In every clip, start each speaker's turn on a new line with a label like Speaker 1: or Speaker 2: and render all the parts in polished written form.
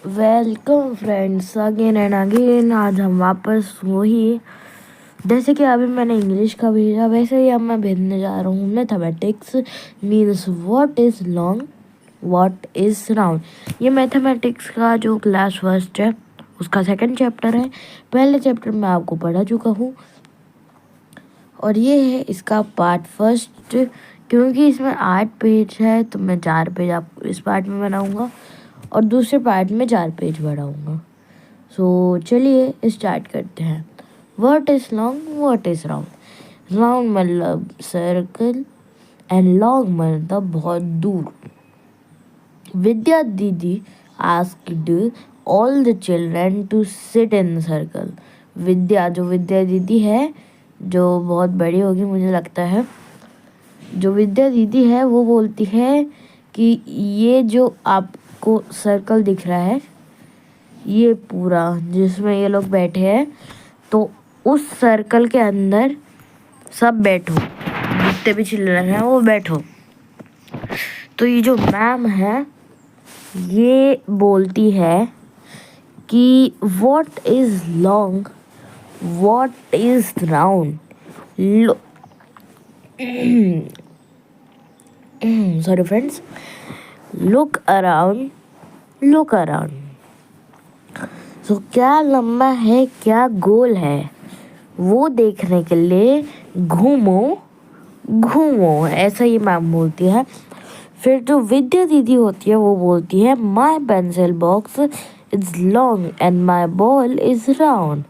Speaker 1: Welcome friends again and again. आज हम वापस वही, जैसे कि अभी मैंने इंग्लिश का भेजा वैसे ही अब मैं भेजने जा रहा हूँ mathematics means what is long what is round. ये मैथमेटिक्स का जो क्लास फर्स्ट है उसका सेकंड चैप्टर है। पहले चैप्टर में आपको पढ़ा चुका हूँ और ये है इसका पार्ट फर्स्ट। क्योंकि इसमें 8 पेज है तो मैं 4 पेज आपको इस पार्ट में बनाऊँगा और दूसरे पार्ट में 4 पेज बढ़ाऊँगा। सो चलिए स्टार्ट करते हैं। What is long what is round. Round मतलब सर्कल एंड लॉन्ग मतलब बहुत दूर। Vidya didi asked all the children to sit in circle. Vidya didi है, जो बहुत बड़ी होगी मुझे लगता है, जो विद्या दीदी है वो बोलती है कि ये जो आपको सर्कल दिख रहा है ये पूरा जिसमें ये लोग बैठे हैं तो उस सर्कल के अंदर सब बैठो, जितने भी चिल्ड्रन हैं वो बैठो। तो ये जो मैम है ये बोलती है कि what is long what is round. Sorry friends, look around. So क्या लंबा है क्या गोल है वो देखने के लिए घूमो, ऐसा ही मैम बोलती है। फिर जो विद्या दीदी होती है वो बोलती है माई pencil box is long and my ball is round.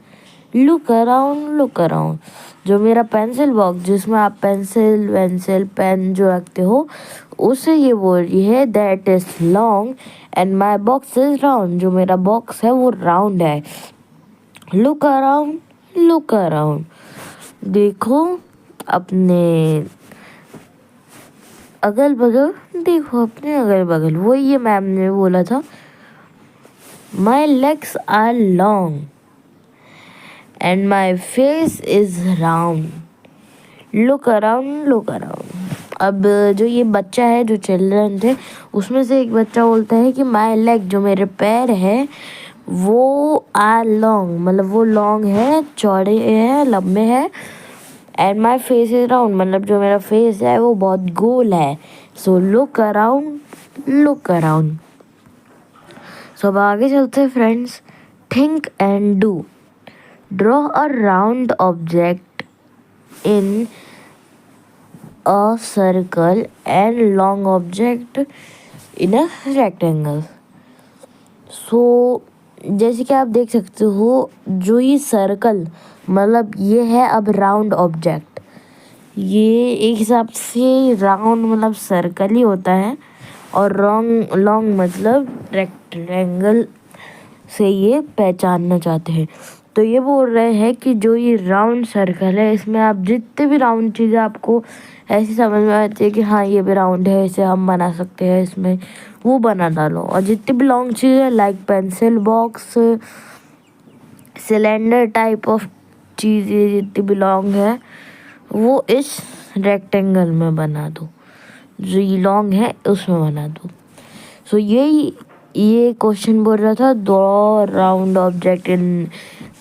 Speaker 1: Look around. जो मेरा पेंसिल बॉक्स जिसमें आप पेंसिल पेन जो रखते हो उसे ये बोल रही है that is long and my box is round. जो मेरा बॉक्स है वो राउंड है। Look around. देखो अपने अगल बगल। वो ये मैम ने बोला था my legs are long and my face is round. Look around. अब जो ये बच्चा है, जो चिल्ड्रन थे उसमें से एक बच्चा बोलता है कि माई लेग, जो मेरे पैर है वो आर लॉन्ग मतलब वो लॉन्ग है, चौड़े है, लंबे है। And my face is round मतलब जो मेरा फेस है वो बहुत गोल है। So look around. सो अब आगे चलते हैं friends. Think and do. Draw a round object in a circle and long object in a rectangle. So जैसे कि आप देख सकते हो जो ये सर्कल मतलब ये है अब राउंड ऑब्जेक्ट। ये एक हिसाब से राउंड मतलब सर्कल ही होता है और लॉन्ग मतलब रेक्टेंगल से ये पहचानना चाहते हैं। तो ये बोल रहे हैं कि जो ये राउंड सर्कल है इसमें आप जितने भी राउंड चीज़ें आपको ऐसी समझ में आती है कि हाँ ये भी राउंड है, इसे हम बना सकते हैं, इसमें वो बना डालो। और जितनी भी लॉन्ग चीज़ें like pencil box, cylinder type of चीज़ें जितनी भी लॉन्ग है वो इस रेक्टेंगल में बना दो, जो ये लॉन्ग है उसमें बना दो। सो ये क्वेश्चन बोल रहा था draw round object in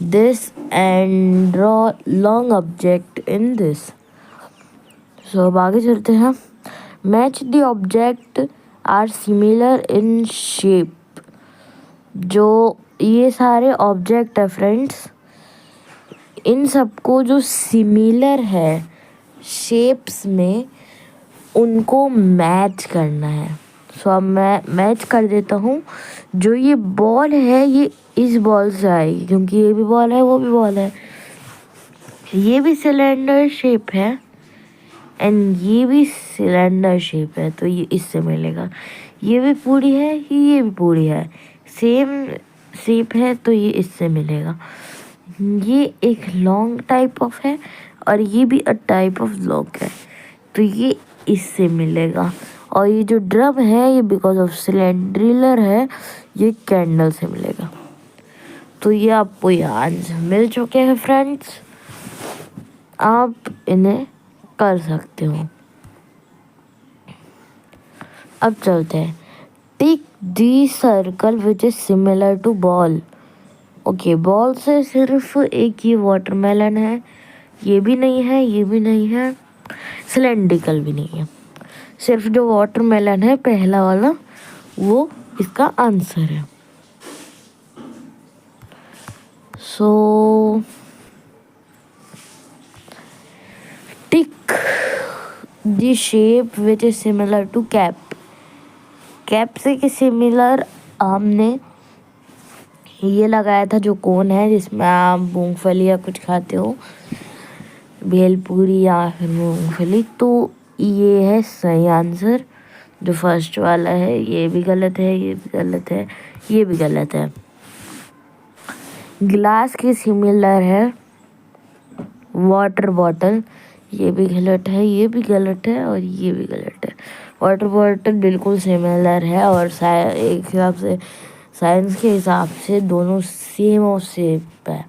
Speaker 1: this and draw long object in this. So अब आगे चलते हैं। Match the object are similar in shape. जो ये सारे ऑब्जेक्ट है फ्रेंड्स, इन सबको जो सिमिलर है शेप्स में उनको मैच करना है। सो अब मैं मैच कर देता हूँ। जो ये बॉल है ये इस बॉल से आएगी क्योंकि ये भी बॉल है वो भी बॉल है। ये भी सिलेंडर शेप है एंड ये भी सिलेंडर शेप है तो ये इससे मिलेगा। ये भी पूरी है ये भी पूरी है, सेम शेप है तो ये इससे मिलेगा। ये एक लॉन्ग टाइप ऑफ है और ये भी अ टाइप ऑफ लॉन्ग है तो ये इससे मिलेगा। और ये जो ड्रम है ये बिकॉज ऑफ सिलेंड्रिलर है, ये कैंडल से मिलेगा। तो ये आपको ये आंसर मिल चुके हैं फ्रेंड्स, आप इन्हें कर सकते हो। अब चलते हैं। Tick the circle which is similar to ball. Okay, ball से सिर्फ एक ये वाटरमेलन है, ये भी नहीं है, ये भी नहीं है, सिलेंड्रिकल भी नहीं है। सिर्फ जो वाटरमेलन है पहला वाला वो इसका आंसर है। So tick the shape which is similar to cap. Cap से सिमिलर हमने ये लगाया था जो कोन है जिसमें आप मूंगफली या कुछ खाते हो, भेलपूरी या फिर मूंगफली। तो ये है सही आंसर। जो फर्स्ट वाला है ये भी गलत है, ये भी गलत है, ये भी गलत है। ग्लास के सिमिलर है वाटर बॉटल, ये भी गलत है, ये भी गलत है और ये भी गलत है। वाटर बॉटल बिल्कुल सिमिलर है और एक हिसाब से साइंस के हिसाब से दोनों सेम और शेप है।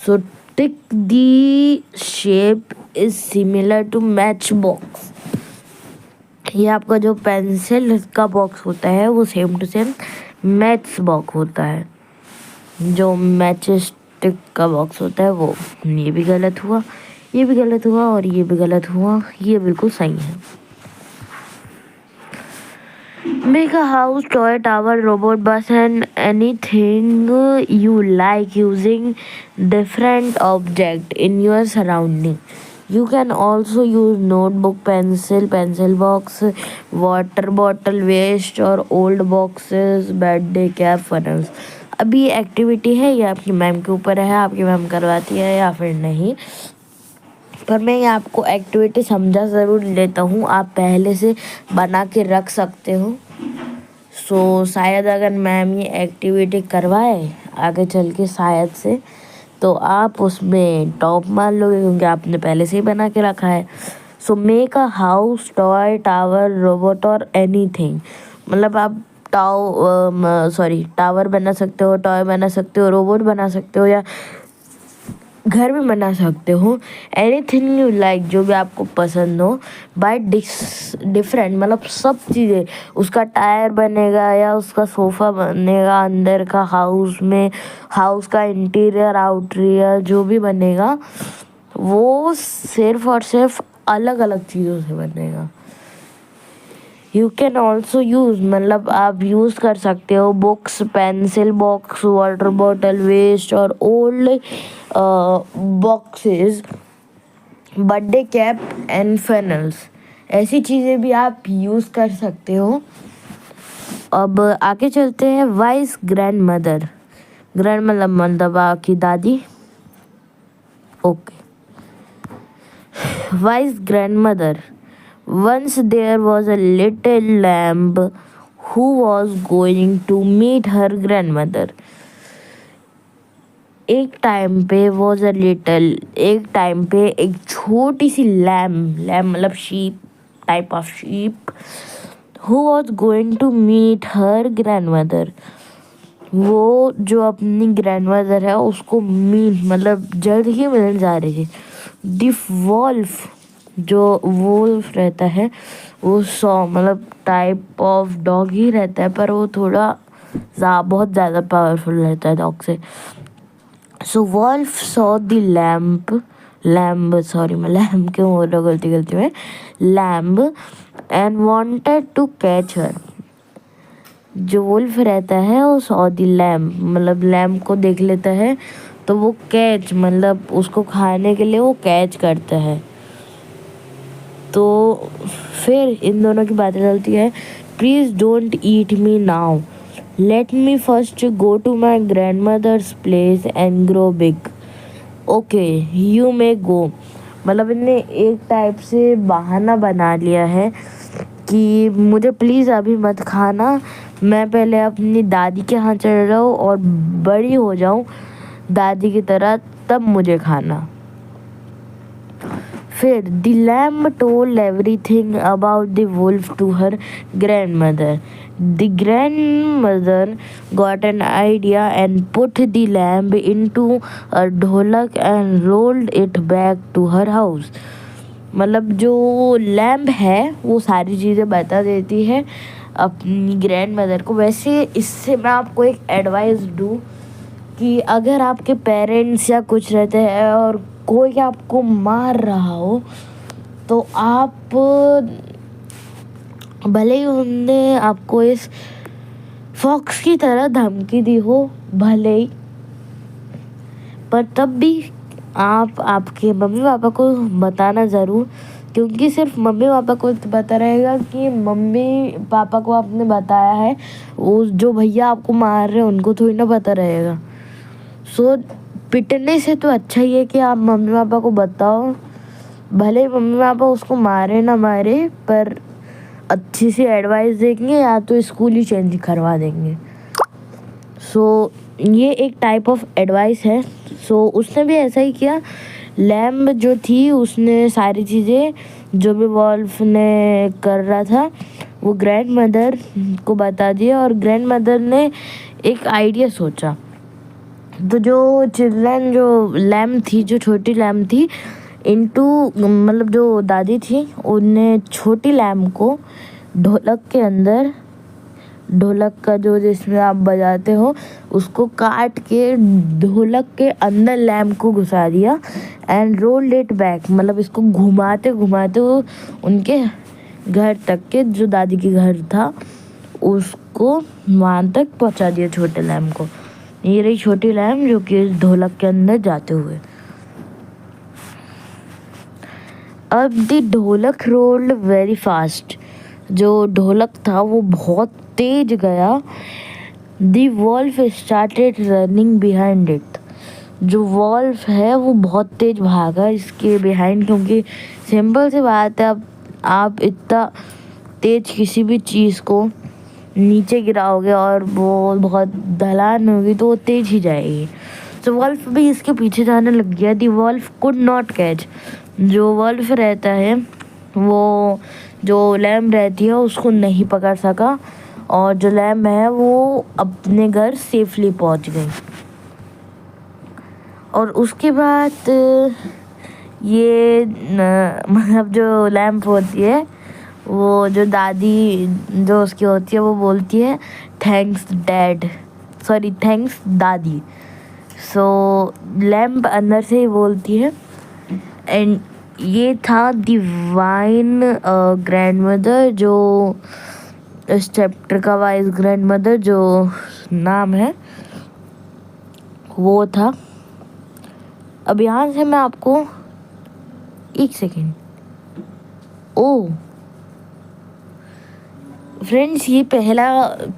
Speaker 1: So tick the shape is similar to match box. ये आपका जो पेंसिल का बॉक्स होता है वो same to same match box होता है, जो मैचेस स्टिक का बॉक्स होता है वो। ये भी गलत हुआ, ये भी गलत हुआ और ये भी गलत हुआ, ये बिल्कुल सही है। Make a house, toy, tower, robot, bus and anything you like using different object in your surrounding. You can also use notebook, pencil box, water bottle, waste और old boxes, birthday cap, funnels. अभी activity है, ये आपकी ma'am के ऊपर है, आपकी ma'am करवाती है या फिर नहीं, पर मैं ये आपको एक्टिविटी समझा ज़रूर लेता हूँ। आप पहले से बना के रख सकते हो। सो शायद अगर मैम ये एक्टिविटी करवाए आगे चल के शायद से, तो आप उसमें टॉप मान लोगे क्योंकि आपने पहले से ही बना के रखा है। So make a house, toy, tower, robot और एनीथिंग। मतलब आप टावर बना सकते हो, टॉय बना सकते हो, रोबोट बना सकते हो या घर में बना सकते हो। एनीथिंग यू लाइक, जो भी आपको पसंद हो, बाय डिफरेंट, मतलब सब चीज़ें। उसका टायर बनेगा या उसका सोफ़ा बनेगा अंदर का हाउस में, हाउस का इंटीरियर आउटरियर जो भी बनेगा वो सिर्फ और सिर्फ अलग अलग चीज़ों से बनेगा। यू कैन ऑल्सो यूज़, मतलब आप यूज़ कर सकते हो books, pencil box, water bottle, waste और old boxes, birthday cap and funnels. ऐसी चीज़ें भी आप यूज़ कर सकते हो। अब आगे चलते हैं। Vice grand mother. ग्रैंड मतलब आपकी दादी। Okay, vice grand mother. Once there was a little lamb who was going to meet her grandmother. एक टाइम पे एक छोटी सी लैम मतलब sheep, type of sheep, who was going to meet her grandmother. वो जो अपनी ग्रैंडमदर है उसको मतलब जल्द ही मिलने जा रही थी। द वॉल्फ, जो वोल्फ रहता है वो मतलब टाइप ऑफ डॉग ही रहता है, पर वो थोड़ा बहुत ज़्यादा पावरफुल रहता है डॉग से। So wolf saw the lamb क्यों हो रहा गलती में, lamb and wanted to catch her. जो वुल्फ रहता है वो सॉ द लैम्ब, मतलब लैम्ब को देख लेता है तो वो कैच, मतलब उसको खाने के लिए वो कैच करता है। तो फिर इन दोनों की बातें चलती है। Please don't eat me now, let me first go to my grandmother's place and grow big. Okay, you may go, मतलब इनने एक टाइप से बहाना बना लिया है कि मुझे प्लीज़ अभी मत खाना, मैं पहले अपनी दादी के यहाँ चल रहा हूँ और बड़ी हो जाऊँ दादी की तरह, तब मुझे खाना। फिर the lamb told everything about the wolf to her grandmother. The grandmother got an idea and put the lamb into a dholak and rolled it back to her house. मतलब जो लैम्ब है वो सारी चीज़ें बता देती है अपनी ग्रैंड मदर को। वैसे इससे मैं आपको एक एडवाइस दूँ कि अगर आपके पेरेंट्स या कुछ रहते हैं और कोई आपको मार रहा हो, तो आप भले ही उनने आपको इस फॉक्स की तरह धमकी दी हो, भले ही, पर तब भी आप आपके मम्मी पापा को बताना ज़रूर, क्योंकि सिर्फ मम्मी पापा को पता रहेगा कि मम्मी पापा को आपने बताया है, वो जो भैया आपको मार रहे हैं उनको थोड़ी ना पता रहेगा। सो पिटने से तो अच्छा ही है कि आप मम्मी पापा को बताओ, भले मम्मी पापा उसको मारे ना मारे, पर अच्छी सी एडवाइस देंगे या तो स्कूल ही चेंज करवा देंगे। सो ये एक टाइप ऑफ एडवाइस है। सो उसने भी ऐसा ही किया। लैम्ब जो थी उसने सारी चीज़ें जो भी वॉल्फ ने कर रहा था वो ग्रैंड मदर को बता दिया, और ग्रैंड मदर ने एक आइडिया सोचा। तो जो चिल्ड्रन जो लैम्ब थी, जो छोटी लैम्ब थी, मतलब जो दादी थी, उनने छोटी लैम्ब को ढोलक के अंदर, ढोलक का जो जिसमें आप बजाते हो उसको काट के ढोलक के अंदर लैम्प को घुसा दिया एंड रोल्ड इट बैक, मतलब इसको घुमाते घुमाते वो उनके घर तक के, जो दादी के घर था, उसको वहाँ तक पहुँचा दिया छोटे लैम्प को। ये रही छोटी लैम्प जो कि ढोलक के अंदर जाते हुए। अब द ढोलक रोल्ड वेरी फास्ट। जो ढोलक था वो बहुत तेज गया। The wolf started running behind it. जो वॉल्फ है वो बहुत तेज भागा इसके बिहाइंड, क्योंकि सिंपल सी बात है, अब आप इतना तेज किसी भी चीज़ को नीचे गिराओगे और वो बहुत ढलान होगी तो वो तेज ही जाएगी। तो वॉल्फ भी इसके पीछे जाने लग गया। दी वॉल्फ कुड नॉट कैच। जो वॉल्फ रहता है वो जो लैम्ब रहती है उसको नहीं पकड़ सका, और जो लैम्ब है वो अपने घर सेफली पहुंच गई। और उसके बाद ये मतलब जो लैम्प होती है, वो जो दादी जो उसकी होती है वो बोलती है थैंक्स डैड, सॉरी थैंक्स दादी। सो लैम्प अंदर से ही बोलती है। एंड ये था डिवाइन ग्रैंड मदर, जो इस चैप्टर का वाइस ग्रैंड मदर जो नाम है वो था। अब यहाँ से मैं आपको एक सेकेंड, ओ फ्रेंड्स, ये पहला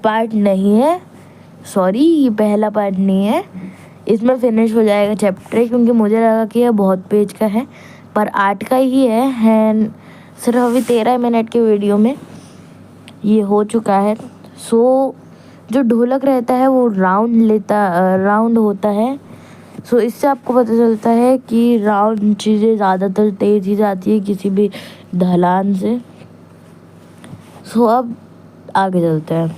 Speaker 1: पार्ट नहीं है, सॉरी ये पहला पार्ट नहीं है, इसमें फिनिश हो जाएगा चैप्टर, क्योंकि मुझे लगा कि यह बहुत पेज का है, पर 8 का ही है सिर्फ अभी 13 मिनट के वीडियो में ये हो चुका है। सो जो ढोलक रहता है वो राउंड होता है। सो इससे आपको पता चलता है कि राउंड चीज़ें ज़्यादातर तेज ही जाती है किसी भी ढलान से। सो अब आगे चलते हैं।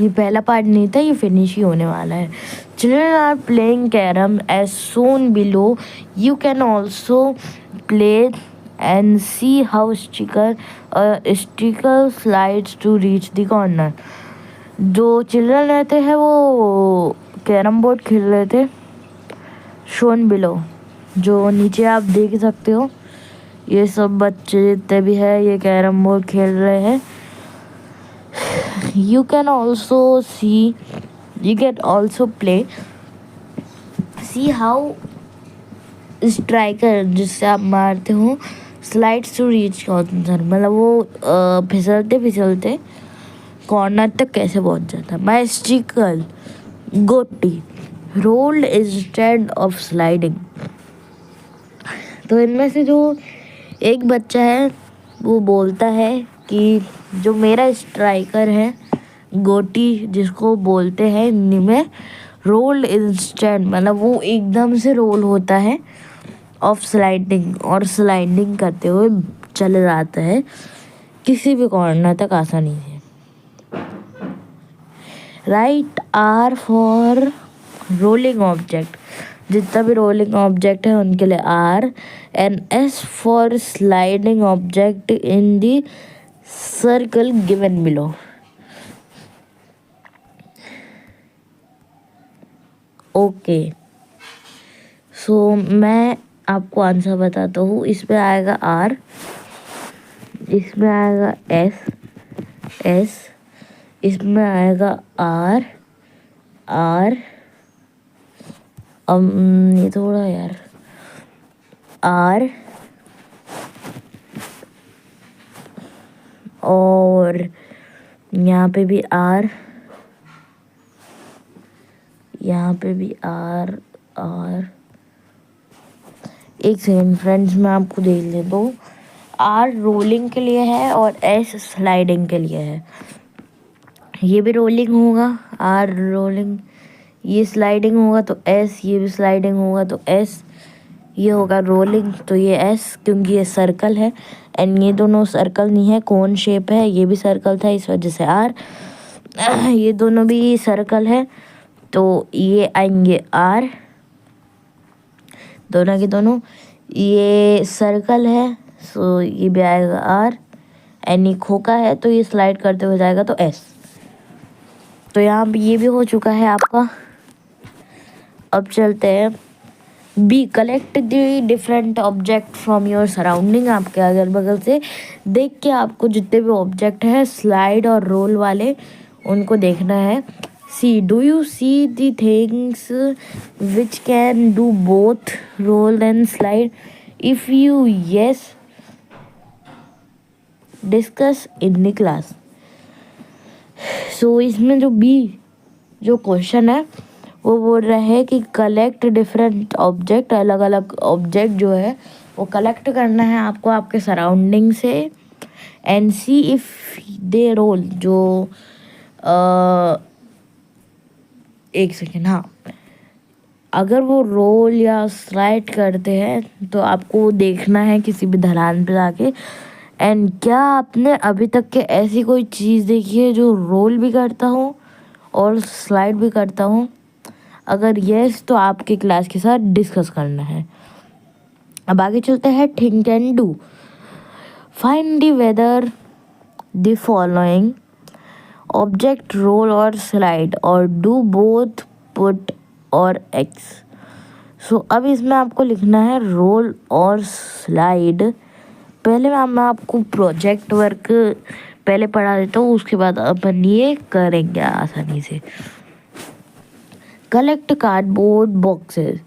Speaker 1: ये पहला पार्ट नहीं था, ये फिनिश ही होने वाला है। Children are playing carrom as shown below. You can also play and see how striker slides to reach the corner. जो चिल्ड्रन रहते हैं वो कैरम बोर्ड खेल रहे थे, शोन बिलो, जो नीचे आप देख सकते हो। ये सब बच्चे जितने भी है ये कैरम बोर्ड खेल रहे हैं। You can also play, see how striker जिससे आप मारते हो स्लाइड्स टू रीच कॉर्नर, मतलब वो फिसलते फिसलते कॉर्नर तक कैसे पहुंच जाता है। माई स्टिकल गोटी रोल्ड इंस्टेड ऑफ स्लाइडिंग। तो इनमें से जो एक बच्चा है वो बोलता है कि जो मेरा स्ट्राइकर है गोटी जिसको बोलते हैं हिंदी में रोल्ड इंस्टेंट, मतलब वो एकदम से रोल होता है ऑफ स्लाइडिंग, और स्लाइडिंग करते हुए चले जाता है किसी भी कॉर्नर तक आसानी से। Write R for rolling object, जितना भी रोलिंग ऑब्जेक्ट है उनके लिए R, and S for sliding object in the circle given below. Okay. So मैं आपको आंसर बताता हूँ। इसमें आएगा आर, इसमें आएगा एस, इसमें आएगा आर, ये थोड़ा यार, आर, और यहाँ पे भी आर, यहाँ पे भी आर। एक सेकेंड फ्रेंड्स, मैं आपको देख लेता हूँ। आर रोलिंग के लिए है और एस स्लाइडिंग के लिए है। ये भी रोलिंग होगा, आर रोलिंग, ये स्लाइडिंग होगा तो एस, ये भी स्लाइडिंग होगा तो एस, ये होगा रोलिंग तो ये एस, क्योंकि ये सर्कल है। एंड ये दोनों सर्कल नहीं है, कोन शेप है, ये भी सर्कल था इस वजह से आर। ये दोनों भी सर्कल है तो ये आएंगे आर, दोनों के दोनों। ये सर्कल है सो ये भी आएगा आर। एंड ये खोखा है तो ये स्लाइड करते हुए जाएगा तो एस। तो यहाँ पे ये भी हो चुका है आपका। अब चलते हैं B, collect the different object from your surrounding. आपके अगल बगल से देख के आपको जितने भी ऑब्जेक्ट है स्लाइड और रोल वाले उनको देखना है। See, do you see the things which can do both roll and slide? If you yes, discuss in the class. So इसमें जो बी जो क्वेश्चन है वो बोल रहा है कि कलेक्ट डिफरेंट ऑब्जेक्ट, अलग अलग ऑब्जेक्ट जो है वो कलेक्ट करना है आपको आपके सराउंडिंग से। And see if they roll, जो एक सेकेंड, हाँ, अगर वो रोल या स्लाइड करते हैं तो आपको देखना है किसी भी ढलान पे जाके। एंड क्या आपने अभी तक के ऐसी कोई चीज़ देखी है जो रोल भी करता हो और स्लाइड भी करता हूँ? अगर यस तो आपके क्लास के साथ डिस्कस करना है। अब आगे चलते हैं think and do. Find the whether the following object roll और स्लाइड और डू बोथ पुट और एक्स। सो अब इसमें आपको लिखना है रोल और स्लाइड। पहले मैं आपको प्रोजेक्ट वर्क पहले पढ़ा देता हूँ, उसके बाद अपन ये करेंगे आसानी से। कलेक्ट कार्डबोर्ड बॉक्सेस,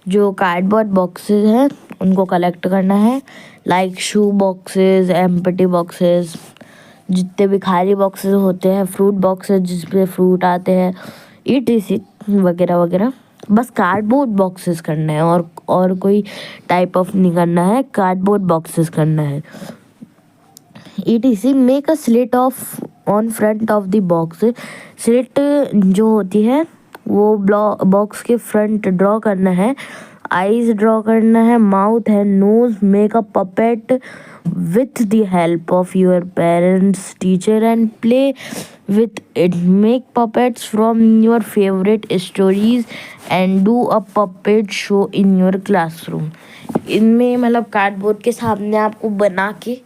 Speaker 1: जो कार्डबोर्ड बॉक्सेस हैं उनको कलेक्ट करना है। लाइक शू बॉक्सेस, एम्प्टी बॉक्सेस, जितने भी खाली बॉक्सेस होते हैं, फ्रूट बॉक्सेस जिसमें फ्रूट आते हैं, ETC वगैरह वगैरह। बस कार्डबोर्ड बॉक्सेस करना है और कोई टाइप ऑफ नहीं करना है, कार्डबोर्ड बॉक्सेस करना है। ETC make a slit of on front of the box. Slit जो होती है वो बॉक्स के फ्रंट ड्रॉ करना है। आईज ड्रॉ करना है, माउथ है, nose. Make a puppet with the help of your parents, teacher and play with it. Make puppets from your favorite stories and do a puppet show in your classroom. इनमें मतलब cardboard के सामने आपको बना के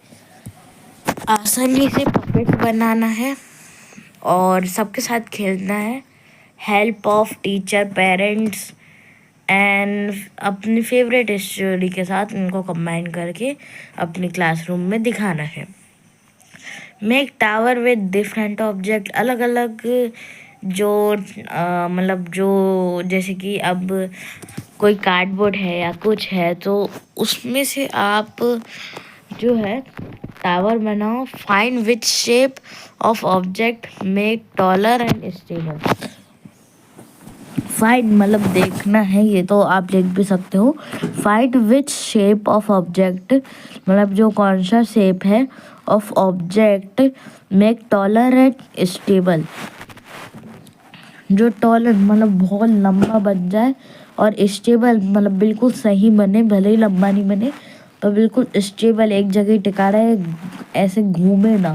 Speaker 1: आसानी से पपेट बनाना है और सबके साथ खेलना है। Help of teacher, parents and अपनी फेवरेट स्टोरी के साथ इनको कंबाइन करके अपनी क्लासरूम में दिखाना है। Make tower with different object, अलग अलग जो मतलब जो जैसे कि अब कोई कार्डबोर्ड है या कुछ है तो उसमें से आप जो है टावर बनाओ। Find which shape of object make taller and stable. Find मतलब देखना है, ये तो आप लिख भी सकते हो। Find which shape of object मतलब जो कौन सा शेप है of object make taller and stable, जो टॉलर मतलब बहुत लंबा बन जाए और स्टेबल मतलब बिल्कुल सही बने, भले ही लंबा नहीं बने पर बिल्कुल स्टेबल एक जगह टिका रहे, ऐसे घूमे ना।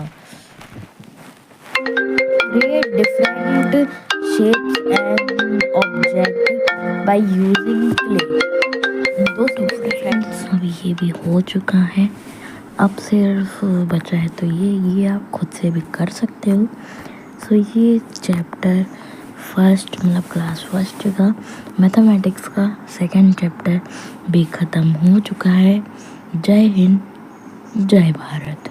Speaker 1: Create different shapes and object by using clay. दोस्तों फ्रेंड्स अभी ये भी हो चुका है, अब सिर्फ बचा है तो ये आप खुद से भी कर सकते हो। सो ये चैप्टर फर्स्ट मतलब क्लास फर्स्ट का मैथमेटिक्स का सेकंड चैप्टर भी ख़त्म हो चुका है। जय हिंद, जय भारत।